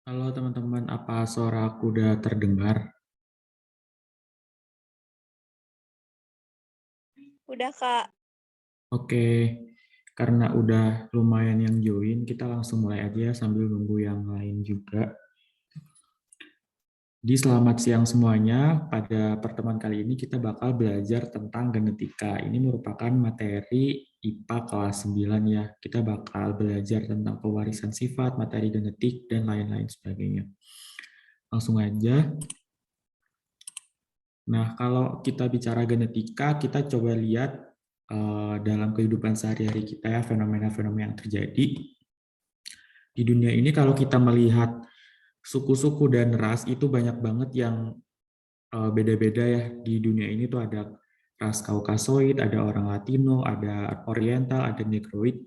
Halo teman-teman, apa suara aku udah terdengar? Udah, Kak. Oke, karena udah lumayan yang join, kita langsung mulai aja ya sambil nunggu yang lain juga. Di selamat siang semuanya, pada pertemuan kali ini kita bakal belajar tentang genetika. Ini merupakan materi IPA kelas 9 ya. Kita bakal belajar tentang pewarisan sifat, materi genetik, dan lain-lain sebagainya. Langsung aja. Nah, kalau kita bicara genetika, kita coba lihat dalam kehidupan sehari-hari kita ya, fenomena-fenomena yang terjadi. Di dunia ini kalau kita melihat suku-suku dan ras itu banyak banget yang beda-beda ya. Di dunia ini tuh ada ras Kaukasoid, ada orang Latino, ada Oriental, ada Negroid.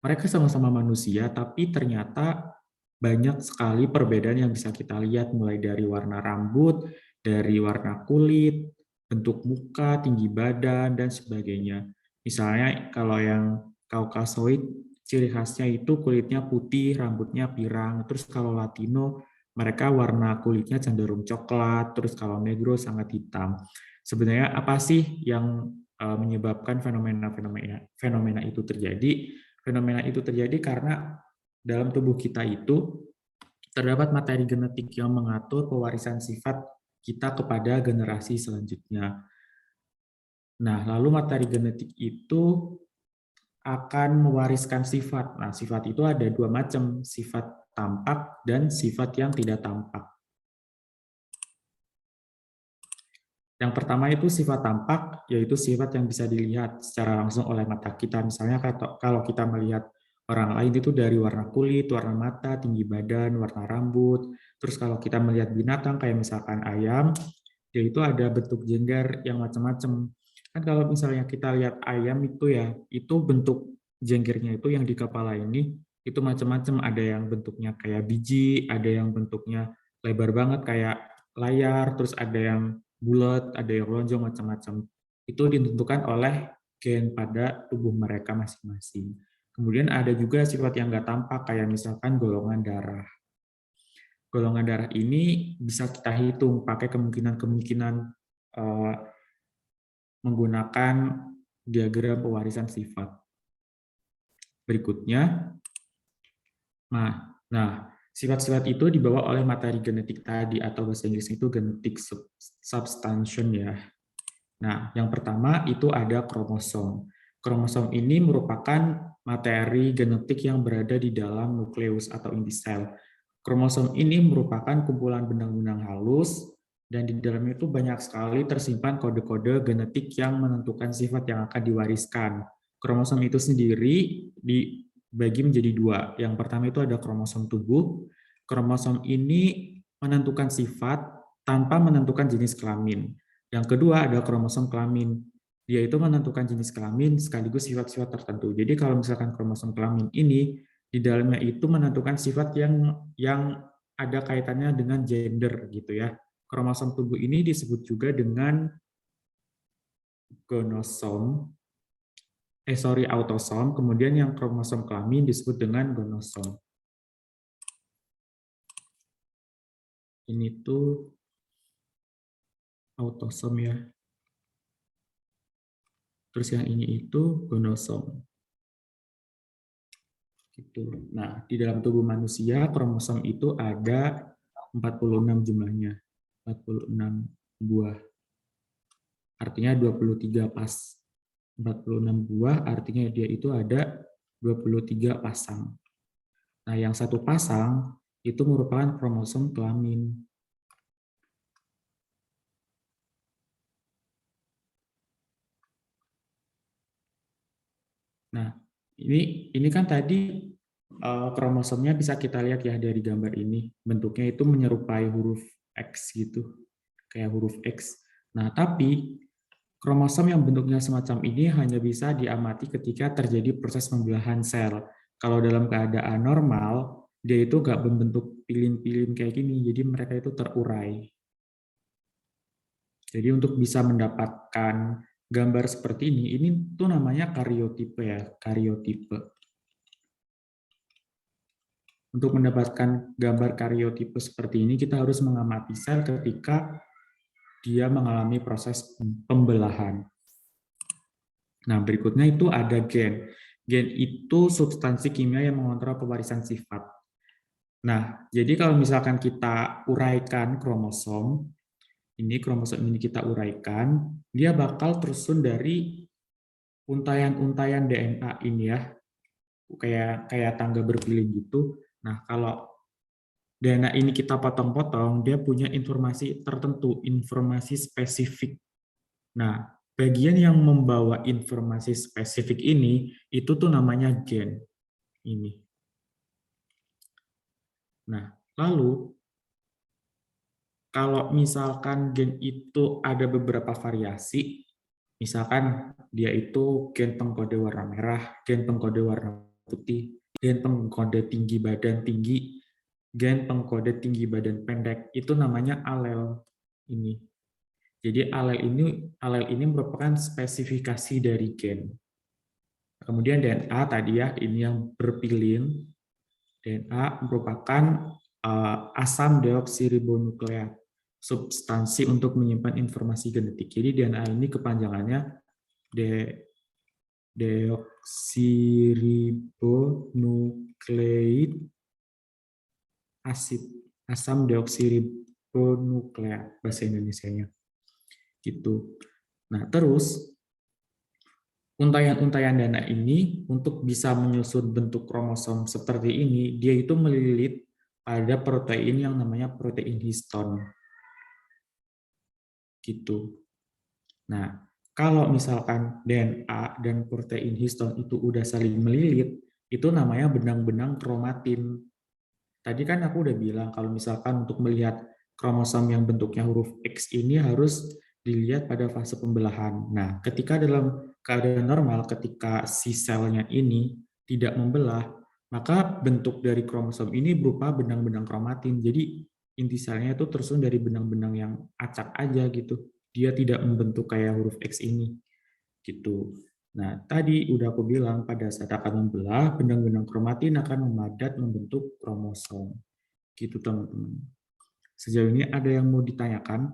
Mereka sama-sama manusia, tapi ternyata banyak sekali perbedaan yang bisa kita lihat, mulai dari warna rambut, dari warna kulit, bentuk muka, tinggi badan, dan sebagainya. Misalnya kalau yang Kaukasoid, ciri khasnya itu kulitnya putih, rambutnya pirang. Terus kalau Latino, mereka warna kulitnya cenderung coklat, terus kalau Negro sangat hitam. Sebenarnya apa sih yang menyebabkan fenomena itu terjadi? Fenomena itu terjadi karena dalam tubuh kita itu terdapat materi genetik yang mengatur pewarisan sifat kita kepada generasi selanjutnya. Nah, lalu materi genetik itu akan mewariskan sifat. Nah, sifat itu ada dua macam, sifat tampak dan sifat yang tidak tampak. Yang pertama itu sifat tampak, yaitu sifat yang bisa dilihat secara langsung oleh mata kita. Misalnya kalau kita melihat orang lain itu dari warna kulit, warna mata, tinggi badan, warna rambut. Terus kalau kita melihat binatang kayak misalkan ayam, yaitu ada bentuk jengger yang macam-macam. Kan kalau misalnya kita lihat ayam itu ya, itu bentuk jenggernya itu yang di kepala ini, itu macam-macam. Ada yang bentuknya kayak biji, ada yang bentuknya lebar banget kayak layar, terus ada yang bulat, ada yang lonjong, macam-macam. Itu ditentukan oleh gen pada tubuh mereka masing-masing. Kemudian ada juga sifat yang nggak tampak, kayak misalkan golongan darah. Golongan darah ini bisa kita hitung pakai kemungkinan-kemungkinan menggunakan diagram pewarisan sifat. Berikutnya, nah, sifat-sifat itu dibawa oleh materi genetik tadi, atau bahasa Inggris itu genetic substantion ya. Nah, yang pertama itu ada kromosom. Kromosom ini merupakan materi genetik yang berada di dalam nukleus atau inti sel. Kromosom ini merupakan kumpulan benang-benang halus, dan di dalamnya itu banyak sekali tersimpan kode-kode genetik yang menentukan sifat yang akan diwariskan. Kromosom itu sendiri dibagi menjadi dua. Yang pertama itu ada kromosom tubuh. Kromosom ini menentukan sifat tanpa menentukan jenis kelamin. Yang kedua ada kromosom kelamin. Dia itu menentukan jenis kelamin sekaligus sifat-sifat tertentu. Jadi kalau misalkan kromosom kelamin ini di dalamnya itu menentukan sifat yang ada kaitannya dengan gender gitu ya. Kromosom tubuh ini disebut juga dengan gonosom, autosom, kemudian yang kromosom kelamin disebut dengan gonosom. Ini tuh autosom ya. Terus yang ini itu gonosom. Gitu. Nah, di dalam tubuh manusia kromosom itu ada 46 jumlahnya. 46 buah. Artinya 23 pas. 46 buah artinya dia itu ada 23 pasang. Nah, yang satu pasang itu merupakan kromosom kelamin. Nah, ini kan tadi kromosomnya bisa kita lihat ya dari gambar ini. Bentuknya itu menyerupai huruf X gitu. Kayak huruf X. Nah, tapi kromosom yang bentuknya semacam ini hanya bisa diamati ketika terjadi proses pembelahan sel. Kalau dalam keadaan normal, dia itu nggak membentuk pilin-pilin kayak gini, jadi mereka itu terurai. Jadi untuk bisa mendapatkan gambar seperti ini tuh namanya karyotipe ya, karyotipe. Untuk mendapatkan gambar karyotipe seperti ini, kita harus mengamati sel ketika dia mengalami proses pembelahan. Nah, berikutnya itu ada gen. Gen itu substansi kimia yang mengontrol pewarisan sifat. Nah, jadi kalau misalkan kita uraikan kromosom ini kita uraikan, dia bakal tersusun dari untayan-untayan DNA ini ya, kayak tangga berpilih gitu. Nah, kalau DNA ini kita potong-potong, dia punya informasi tertentu, informasi spesifik. Nah, bagian yang membawa informasi spesifik ini, itu tuh namanya gen. Ini. Nah, lalu, kalau misalkan gen itu ada beberapa variasi, misalkan dia itu gen pengkode warna merah, gen pengkode warna putih, gen pengkode tinggi badan tinggi, gen pengkode tinggi badan pendek, itu namanya alel ini. Jadi alel ini merupakan spesifikasi dari gen. Kemudian DNA tadi ya, ini yang berpilin. DNA merupakan asam deoksiribonukleat, substansi untuk menyimpan informasi genetik. Jadi DNA ini kepanjangannya deoksiribonukleik asid, asam deoksiribonukleat bahasa Indonesianya. Gitu. Nah, terus untayan-untayan DNA ini untuk bisa menyusun bentuk kromosom seperti ini, dia itu melilit pada protein yang namanya protein histon. Gitu. Nah, kalau misalkan DNA dan protein histon itu udah saling melilit, itu namanya benang-benang kromatin. Tadi kan aku udah bilang kalau misalkan untuk melihat kromosom yang bentuknya huruf X ini harus dilihat pada fase pembelahan. Nah, ketika dalam keadaan normal, ketika si selnya ini tidak membelah, maka bentuk dari kromosom ini berupa benang-benang kromatin. Jadi inti selnya itu tersusun dari benang-benang yang acak aja gitu. Dia tidak membentuk kayak huruf X ini. Gitu. Nah, tadi udah aku bilang pada saat akan membelah, benang-benang kromatin akan memadat membentuk kromosom. Gitu, teman-teman. Sejauh ini ada yang mau ditanyakan?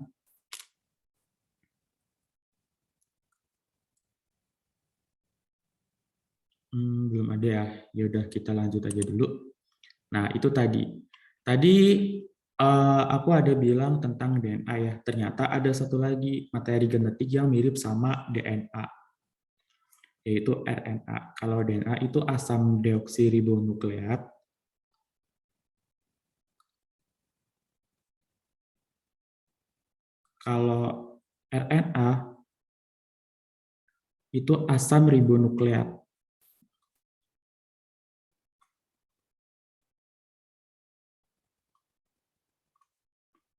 Belum ada ya. Ya udah kita lanjut aja dulu. Nah, itu tadi. Tadi aku ada bilang tentang DNA ya. Ternyata ada satu lagi materi genetik yang mirip sama DNA, yaitu RNA. Kalau DNA itu asam deoksiribonukleat. Kalau RNA itu asam ribonukleat.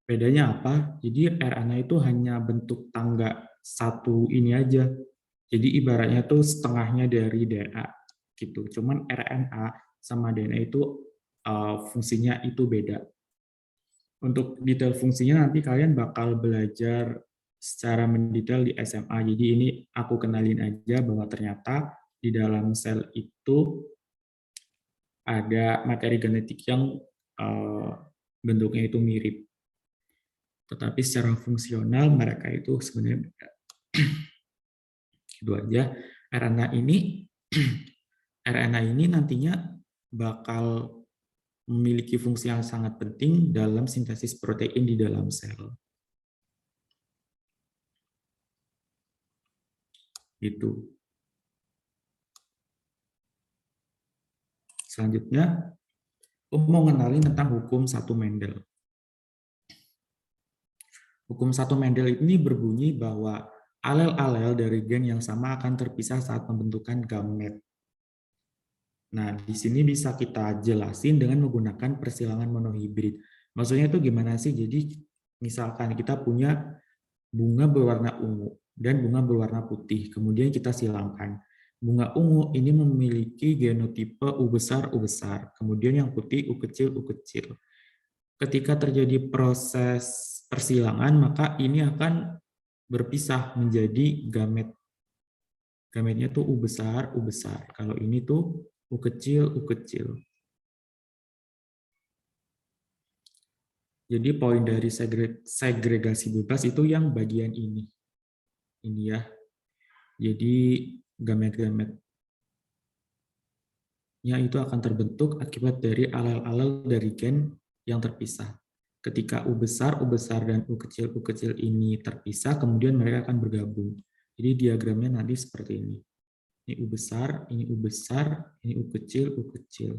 Bedanya apa? Jadi RNA itu hanya bentuk tangga satu ini aja. Jadi ibaratnya tuh setengahnya dari DNA gitu. Cuman RNA sama DNA itu fungsinya itu beda. Untuk detail fungsinya nanti kalian bakal belajar secara mendetail di SMA. Jadi ini aku kenalin aja bahwa ternyata di dalam sel itu ada materi genetik yang bentuknya itu mirip. Tetapi secara fungsional mereka itu sebenarnya beda. Itu aja. RNA ini RNA ini nantinya bakal memiliki fungsi yang sangat penting dalam sintesis protein di dalam sel. Itu. Selanjutnya, aku mau ngenalin tentang hukum satu Mendel. Hukum satu Mendel ini berbunyi bahwa alel-alel dari gen yang sama akan terpisah saat pembentukan gamet. Nah, di sini bisa kita jelasin dengan menggunakan persilangan monohibrid. Maksudnya itu gimana sih? Jadi, misalkan kita punya bunga berwarna ungu dan bunga berwarna putih, kemudian kita silangkan. Bunga ungu ini memiliki genotipe U besar, U besar. Kemudian yang putih U kecil, U kecil. Ketika terjadi proses persilangan, maka ini akan berpisah menjadi gamet. Gametnya tuh U besar, U besar. Kalau ini tuh U kecil, U kecil. Jadi poin dari segregasi bebas itu yang bagian ini. Ini ya. Jadi gamet-gametnya itu akan terbentuk akibat dari alel-alel dari gen yang terpisah. Ketika U besar dan U kecil ini terpisah, kemudian mereka akan bergabung. Jadi diagramnya nanti seperti ini. Ini U besar, ini U besar, ini U kecil, U kecil.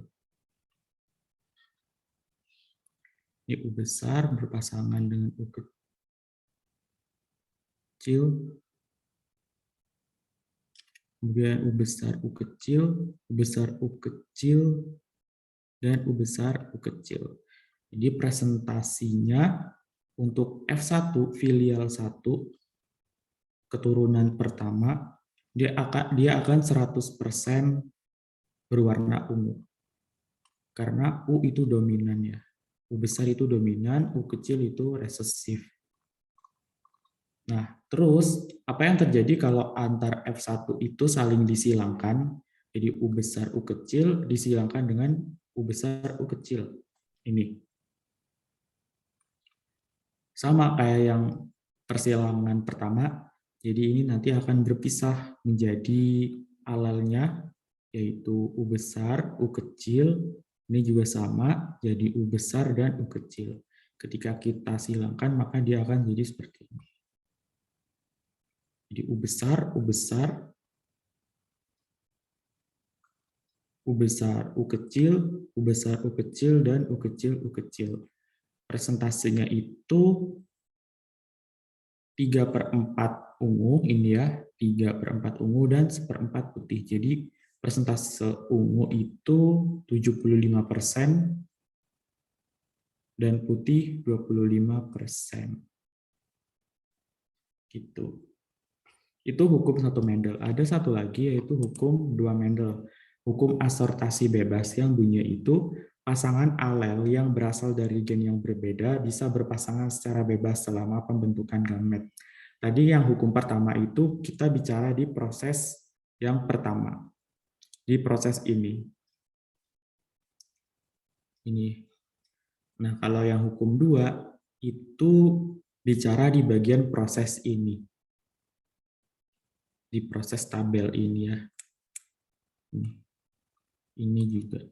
Ini U besar berpasangan dengan U kecil, kemudian U besar, U kecil, U besar, U kecil, dan U besar, U kecil. Jadi presentasinya untuk F1 filial 1 keturunan pertama dia akan 100% berwarna ungu. Karena U itu dominan ya. U besar itu dominan, U kecil itu resesif. Nah, terus apa yang terjadi kalau antar F1 itu saling disilangkan? Jadi U besar, U kecil disilangkan dengan U besar, U kecil. Ini. Sama kayak yang persilangan pertama, jadi ini nanti akan berpisah menjadi alelnya, yaitu U besar, U kecil, ini juga sama, jadi U besar dan U kecil. Ketika kita silangkan, maka dia akan jadi seperti ini. Jadi U besar, U besar, U besar, U kecil, U besar, U kecil, dan U kecil, U kecil. Presentasinya itu 3/4 ungu, ini ya, 3/4 ungu dan 1/4 putih. Jadi persentase ungu itu 75% dan putih 25%. Gitu. Itu hukum 1 Mendel. Ada satu lagi yaitu hukum 2 Mendel. Hukum asortasi bebas yang bunyinya itu pasangan alel yang berasal dari gen yang berbeda bisa berpasangan secara bebas selama pembentukan gamet. Tadi yang hukum pertama itu kita bicara di proses yang pertama. Di proses ini. Ini. Nah, kalau yang hukum 2 itu bicara di bagian proses ini. Di proses tabel ini ya. Ini juga.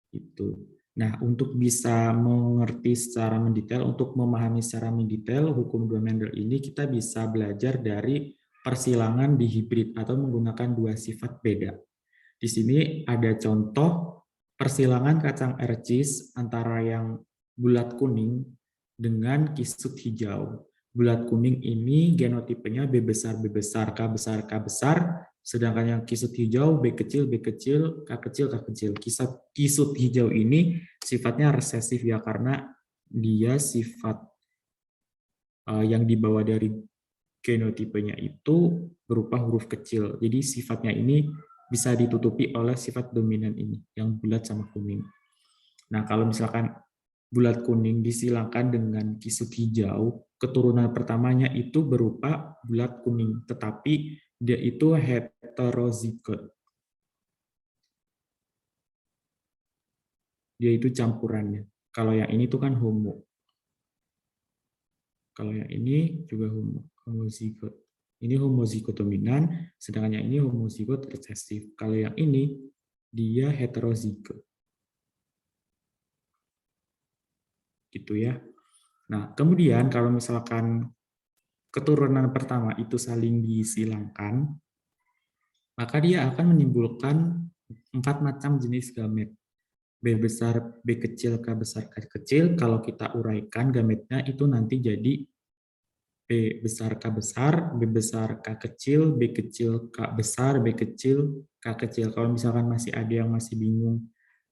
Itu. Nah, untuk bisa mengerti secara mendetail, untuk memahami secara mendetail hukum 2 Mendel ini, kita bisa belajar dari persilangan di hibrid atau menggunakan 2 sifat beda. Di sini ada contoh persilangan kacang ercis antara yang bulat kuning dengan kisut hijau. Bulat kuning ini genotipenya B besar, B besar, K besar, K besar, sedangkan yang kisut hijau B kecil, B kecil, K kecil, K kecil. Kisut hijau ini sifatnya resesif ya, karena dia sifat yang dibawa dari genotipenya itu berupa huruf kecil. Jadi sifatnya ini bisa ditutupi oleh sifat dominan ini, yang bulat sama kuning. Nah, kalau misalkan bulat kuning disilangkan dengan kisut hijau, keturunan pertamanya itu berupa bulat kuning, tetapi dia itu heterozigot. Dia itu campurannya. Kalau yang ini tuh kan homo. Kalau yang ini juga homozigot. Ini homozigot dominan, sedangkan yang ini homozigot resesif. Kalau yang ini, dia heterozigot. Gitu ya. Nah, kemudian kalau misalkan keturunan pertama itu saling disilangkan, maka dia akan menimbulkan 4 macam jenis gamet. B besar, B kecil, K besar, K kecil. Kalau kita uraikan gametnya itu nanti jadi B besar, K besar, B besar, K kecil, B kecil, K besar, B kecil, K kecil. Kalau misalkan masih ada yang masih bingung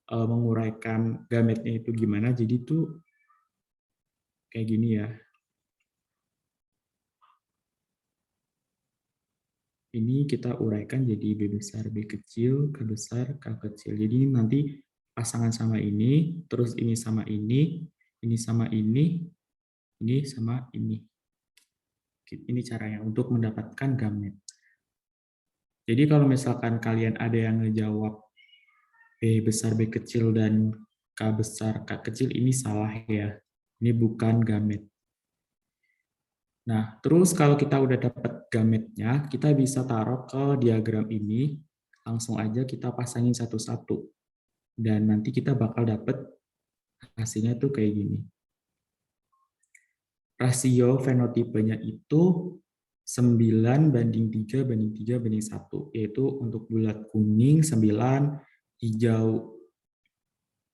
menguraikan gametnya itu gimana, jadi itu kayak gini ya. Ini kita uraikan jadi B besar, B kecil, K besar, K kecil. Jadi nanti pasangan sama ini, terus ini sama ini sama ini sama ini. Ini caranya untuk mendapatkan gamet. Jadi kalau misalkan kalian ada yang ngejawab B besar, B kecil, dan K besar, K kecil, ini salah ya. Ini bukan gamet. Nah, terus kalau kita udah dapat gametnya, kita bisa taruh ke diagram ini. Langsung aja kita pasangin satu-satu. Dan nanti kita bakal dapat hasilnya tuh kayak gini. Rasio fenotipenya itu 9:3:3:1, yaitu untuk bulat kuning 9, hijau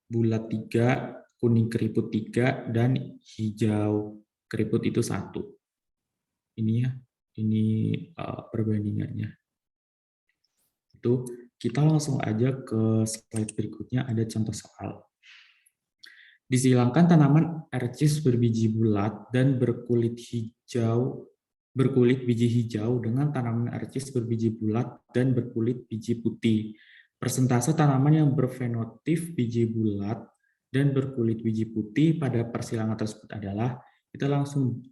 bulat 3, kuning keriput 3, dan hijau keriput itu 1. Ini ya, ini perbandingannya. Itu kita langsung aja ke slide berikutnya, ada contoh soal. Disilangkan tanaman ercis berbiji bulat dan berkulit biji hijau dengan tanaman ercis berbiji bulat dan berkulit biji putih. Persentase tanaman yang berfenotip biji bulat dan berkulit biji putih pada persilangan tersebut adalah, kita langsung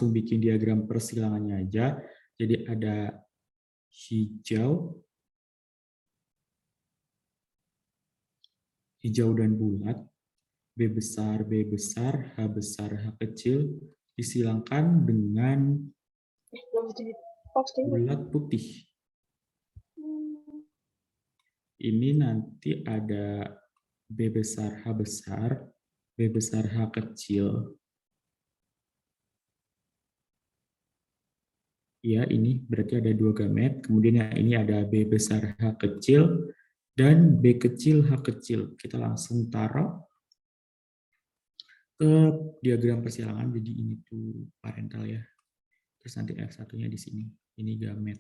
bikin diagram persilangannya aja. Jadi ada hijau dan bulat, B besar, H besar, H kecil, disilangkan dengan bulat putih. Ini nanti ada B besar, H besar, B besar, H kecil. Ya, ini berarti ada 2 gamet. Kemudian yang ini ada B besar, H kecil, dan B kecil, H kecil. Kita langsung taruh ke diagram persilangan. Jadi ini tuh parental ya. Terus nanti F1-nya di sini. Ini gamet.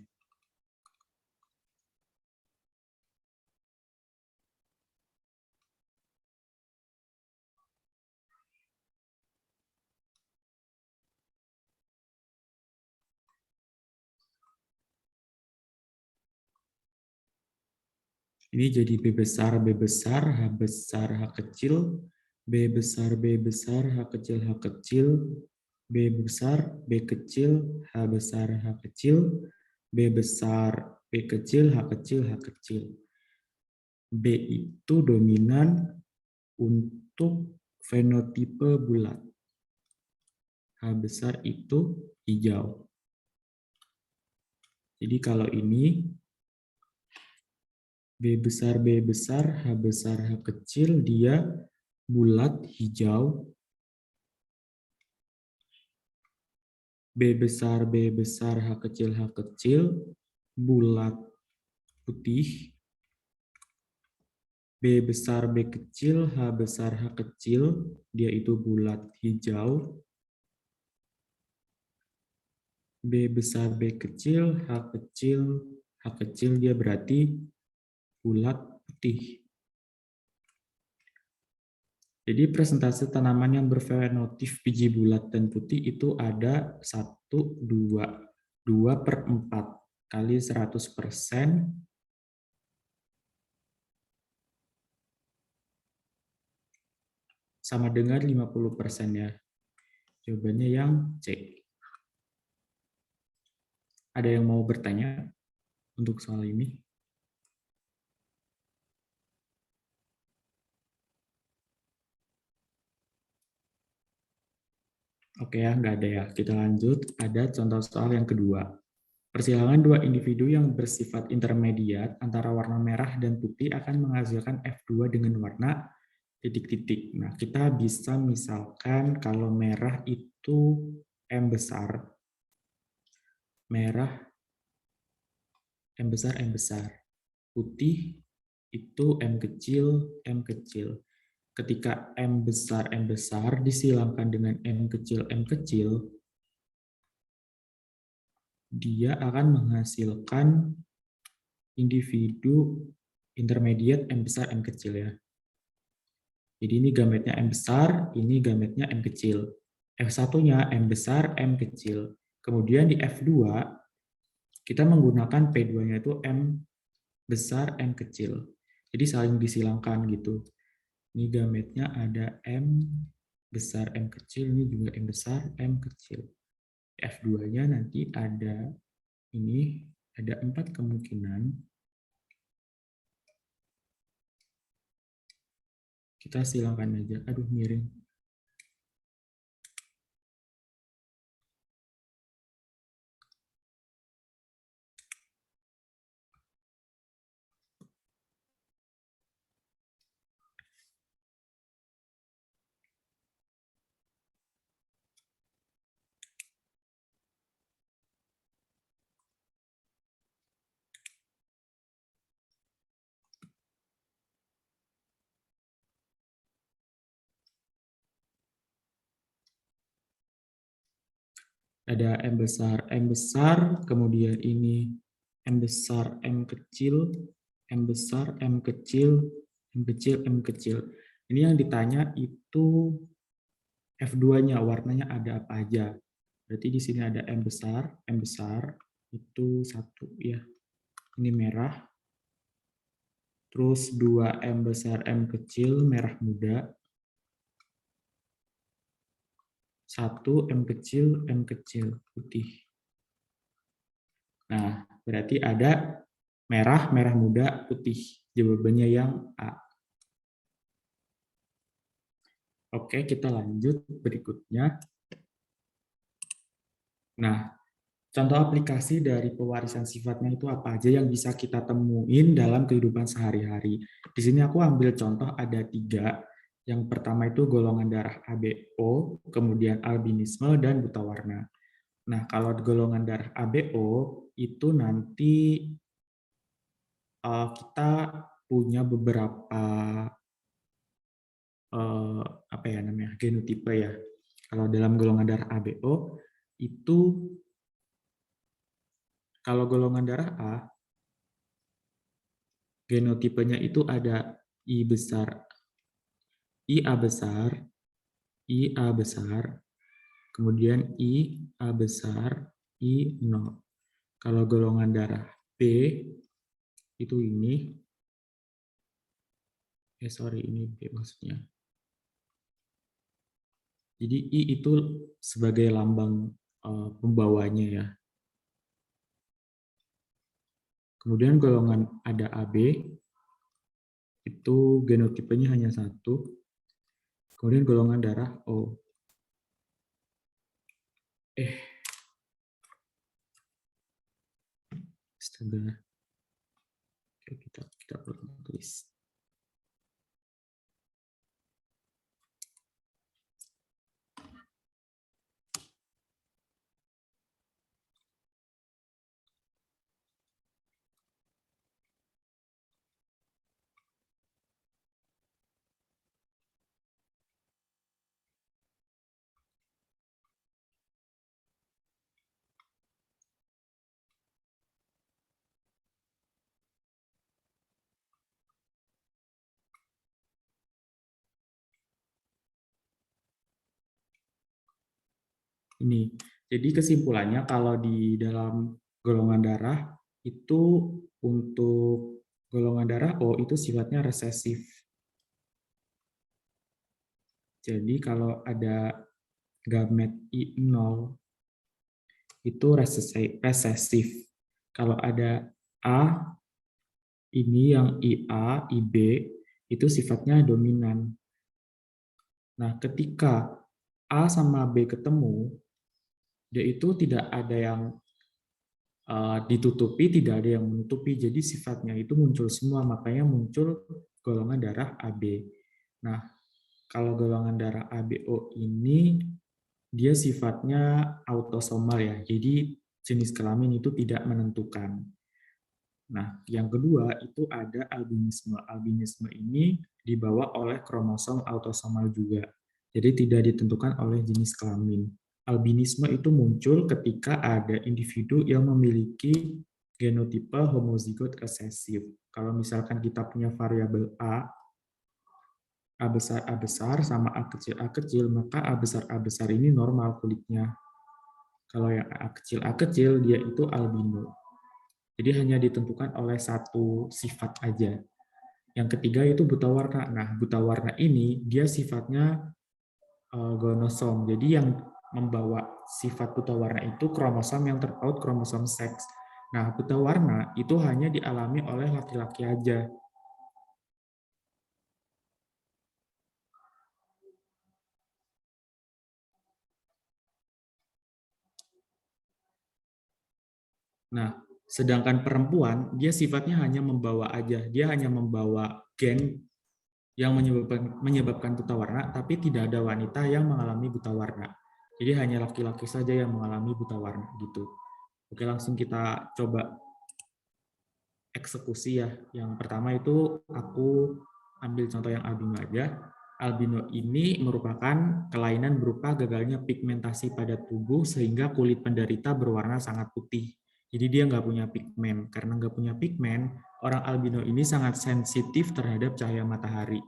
Ini jadi B besar, H besar, H kecil, B besar, H kecil, H kecil, B besar, B kecil, H besar, H kecil, B besar, B kecil, H kecil, H kecil. B itu dominan untuk fenotipe bulat. H besar itu hijau. Jadi kalau ini B besar, H besar, H kecil, dia bulat hijau. B besar, H kecil, bulat putih. B besar, B kecil, H besar, H kecil, dia itu bulat hijau. B besar, B kecil, H kecil, dia berarti bulat putih. Jadi presentase tanaman yang berfenotip biji bulat dan putih itu ada 1, 2, 2/4 kali 100% sama dengan 50% ya. Jawabannya yang C. Ada yang mau bertanya untuk soal ini? Oke ya, nggak ada ya. Kita lanjut. Ada contoh soal yang kedua. Persilangan dua individu yang bersifat intermediat antara warna merah dan putih akan menghasilkan F2 dengan warna titik-titik. Nah, kita bisa misalkan kalau merah itu M besar. Merah M besar. Putih itu M kecil. Ketika M besar disilangkan dengan M kecil, dia akan menghasilkan individu intermediate M besar, M kecil ya. Jadi ini gametnya M besar, ini gametnya M kecil. F1-nya M besar, M kecil. Kemudian di F2, kita menggunakan P2-nya itu M besar, M kecil. Jadi saling disilangkan gitu. Ini gametnya ada M besar, M kecil, ini juga M besar, M kecil. F2-nya nanti ada ini, ada 4 kemungkinan. Kita silangkan aja. Aduh, miring. Ada M besar, kemudian ini M besar, M kecil, M besar, M kecil, M kecil, M kecil. Ini yang ditanya itu F2-nya, warnanya ada apa aja. Berarti di sini ada M besar itu 1 ya. Ini merah. Terus 2 M besar, M kecil, merah muda. 1 M kecil, putih. Nah, berarti ada merah, merah muda, putih. Jawabannya yang A. Oke, kita lanjut berikutnya. Nah, contoh aplikasi dari pewarisan sifatnya itu apa aja yang bisa kita temuin dalam kehidupan sehari-hari. Di sini aku ambil contoh ada 3. Yang pertama itu golongan darah ABO, kemudian albinisme, dan buta warna. Nah, kalau golongan darah ABO itu nanti kita punya beberapa apa ya namanya genotipe ya. Kalau dalam golongan darah ABO itu kalau golongan darah A genotipenya itu ada I besar, IA besar, IA besar, kemudian IA besar, I0. Kalau golongan darah B itu ini, ini B maksudnya. Jadi I itu sebagai lambang pembawanya ya. Kemudian golongan ada AB, itu genotipenya hanya 1. Kemudian golongan darah O. Astaga. Oke, kita perlu tulis. Ini. Jadi kesimpulannya kalau di dalam golongan darah itu untuk golongan darah O itu sifatnya resesif. Jadi kalau ada gamet I0 itu resesif. Kalau ada A ini yang IA, IB itu sifatnya dominan. Nah, ketika A sama B ketemu, dia itu tidak ada yang ditutupi, tidak ada yang menutupi. Jadi sifatnya itu muncul semua, makanya muncul golongan darah AB. Nah, kalau golongan darah ABO ini dia sifatnya autosomal ya. Jadi jenis kelamin itu tidak menentukan. Nah, yang kedua itu ada albinisme. Albinisme ini dibawa oleh kromosom autosomal juga. Jadi tidak ditentukan oleh jenis kelamin. Albinisme itu muncul ketika ada individu yang memiliki genotipe homozigot resesif. Kalau misalkan kita punya variabel A besar sama A kecil, maka A besar ini normal kulitnya. Kalau yang A kecil dia itu albino. Jadi hanya ditentukan oleh satu sifat aja. Yang ketiga itu buta warna. Nah, buta warna ini dia sifatnya gonosom. Jadi yang membawa sifat buta warna itu kromosom yang terpaut kromosom seks. Nah, buta warna itu hanya dialami oleh laki-laki aja. Nah, sedangkan perempuan dia sifatnya hanya membawa aja. Dia hanya membawa gen yang menyebabkan buta warna, tapi tidak ada wanita yang mengalami buta warna. Jadi hanya laki-laki saja yang mengalami buta warna gitu. Oke, langsung kita coba eksekusi ya. Yang pertama itu aku ambil contoh yang albino aja. albino ini merupakan kelainan berupa gagalnya pigmentasi pada tubuh sehingga kulit penderita berwarna sangat putih. Jadi dia nggak punya pigmen. Karena nggak punya pigmen, orang albino ini sangat sensitif terhadap cahaya matahari.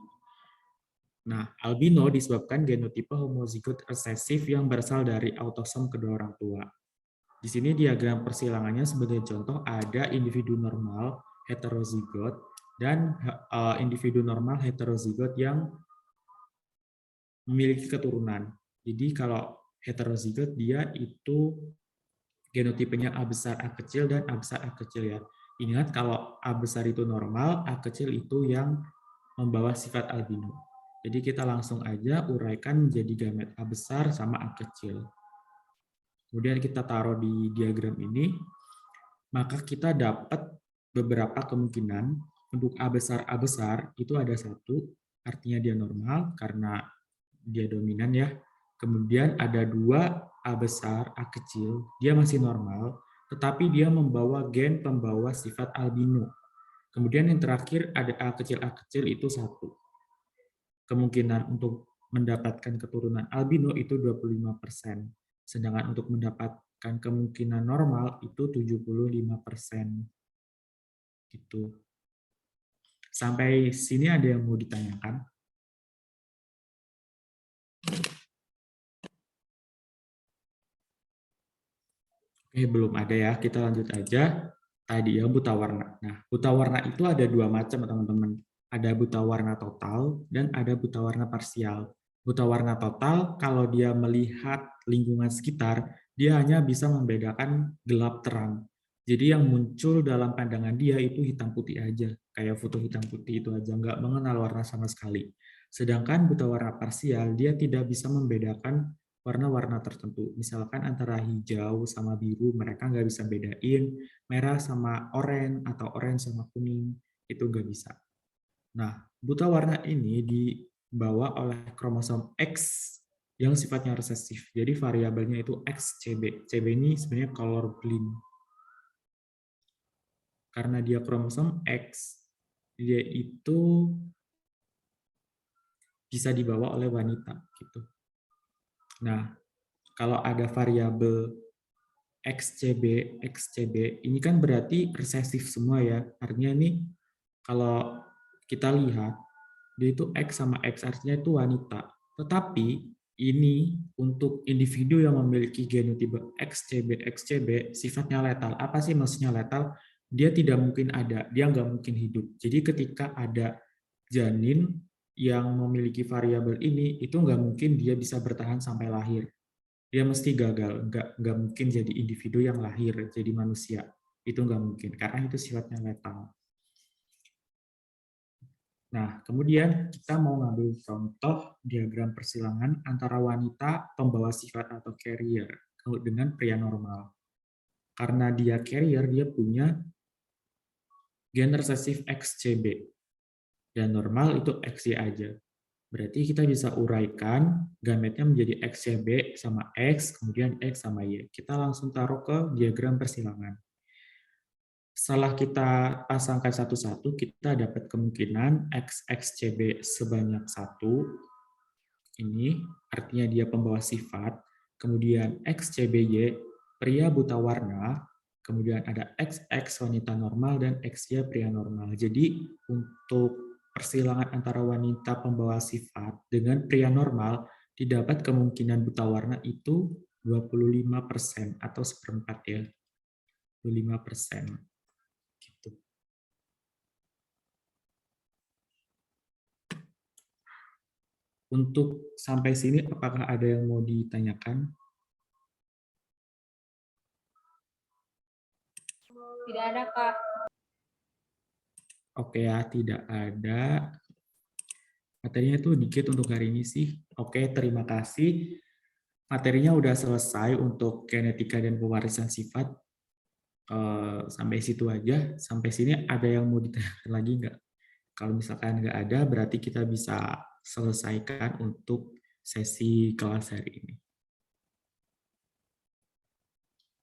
Nah, albino disebabkan genotipe homozigot resesif yang berasal dari autosom kedua orang tua. Di sini diagram persilangannya sebagai contoh ada individu normal heterozigot dan individu normal heterozigot yang memiliki keturunan. Jadi kalau heterozigot dia itu genotipenya A besar A kecil dan A besar A kecil ya. Ingat kalau A besar itu normal, A kecil itu yang membawa sifat albino. Jadi kita langsung aja uraikan menjadi gamet A besar sama A kecil. Kemudian kita taruh di diagram ini, maka kita dapat beberapa kemungkinan. Untuk A besar itu ada satu, artinya dia normal karena dia dominan ya. Kemudian ada dua A besar, A kecil, dia masih normal, tetapi dia membawa gen pembawa sifat albino. Kemudian yang terakhir ada A kecil itu satu. Kemungkinan untuk mendapatkan keturunan albino itu 25%. Sedangkan untuk mendapatkan kemungkinan normal itu 75%. Gitu. Sampai sini ada yang mau ditanyakan? Oke, belum ada ya. Kita lanjut aja. Tadi ya buta warna. Nah, buta warna itu ada dua macam teman-teman. Ada buta warna total dan ada buta warna parsial. Buta warna total kalau dia melihat lingkungan sekitar, dia hanya bisa membedakan gelap terang. Jadi yang muncul dalam pandangan dia itu hitam putih aja. Kayak foto hitam putih itu aja, nggak mengenal warna sama sekali. Sedangkan buta warna parsial, dia tidak bisa membedakan warna-warna tertentu. Misalkan antara hijau sama biru, mereka nggak bisa bedain, merah sama oranye atau orange sama kuning, itu nggak bisa. Nah, buta warna ini dibawa oleh kromosom X yang sifatnya resesif. Jadi variabelnya itu XCB. CB ini sebenarnya color blind. Karena dia kromosom X, dia itu bisa dibawa oleh wanita gitu. Nah, kalau ada variabel XCB, ini kan berarti resesif semua ya. Artinya ini kalau kita lihat, dia itu X sama X, artinya itu wanita. Tetapi ini untuk individu yang memiliki genotipe XCB, sifatnya letal. Apa sih maksudnya letal? Dia tidak mungkin ada, dia nggak mungkin hidup. Jadi ketika ada janin yang memiliki variabel ini, itu nggak mungkin dia bisa bertahan sampai lahir. Dia mesti gagal, nggak mungkin jadi individu yang lahir jadi manusia. Itu nggak mungkin, karena itu sifatnya letal. Nah, kemudian kita mau ngambil contoh diagram persilangan antara wanita pembawa sifat atau carrier dengan pria normal. Karena dia carrier, dia punya gen resesif XCB. Dan normal itu XY aja. Berarti kita bisa uraikan gametnya menjadi XCB sama X, kemudian X sama Y. Kita langsung taruh ke diagram persilangan. Setelah kita pasangkan satu-satu, kita dapat kemungkinan XXCB sebanyak 1. Ini artinya dia pembawa sifat. Kemudian XCBY, pria buta warna. Kemudian ada XX wanita normal dan XY pria normal. Jadi untuk persilangan antara wanita pembawa sifat dengan pria normal didapat kemungkinan buta warna itu 25% atau seperempat ya. 25%. Gitu. Untuk sampai sini apakah ada yang mau ditanyakan? Tidak ada, Kak. Oke ya, tidak ada. Materinya tuh dikit untuk hari ini sih. Oke, terima kasih. Materinya udah selesai untuk genetika dan pewarisan sifat. Sampai situ aja. Sampai sini ada yang mau ditanyakan lagi nggak? Kalau misalkan nggak ada, berarti kita bisa selesaikan untuk sesi kelas hari ini.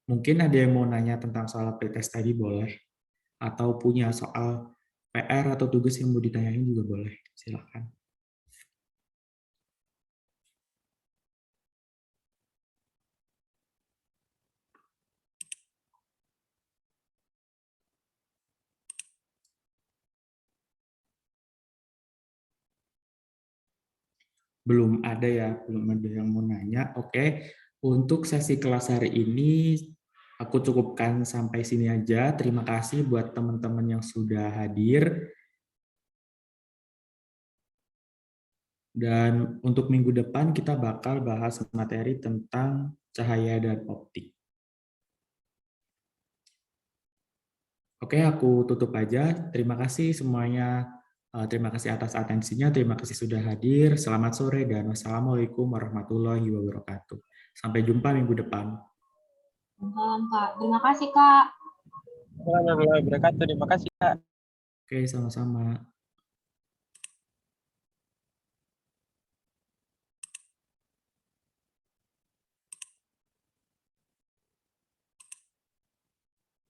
Mungkin ada yang mau nanya tentang soal pretest tadi, boleh. Atau punya soal PR atau tugas yang mau ditanyain juga boleh. Silakan. belum ada ya, belum ada yang mau nanya. Oke, untuk sesi kelas hari ini aku cukupkan sampai sini aja. Terima kasih buat teman-teman yang sudah hadir. Dan untuk minggu depan kita bakal bahas materi tentang cahaya dan optik. Oke, aku tutup aja. Terima kasih semuanya. Terima kasih atas atensinya. Terima kasih sudah hadir. Selamat sore dan wassalamualaikum warahmatullahi wabarakatuh. Sampai jumpa minggu depan. Salam, Kak. Terima kasih, Kak. Warahmatullahi wabarakatuh. Terima kasih, Kak. Oke, sama-sama.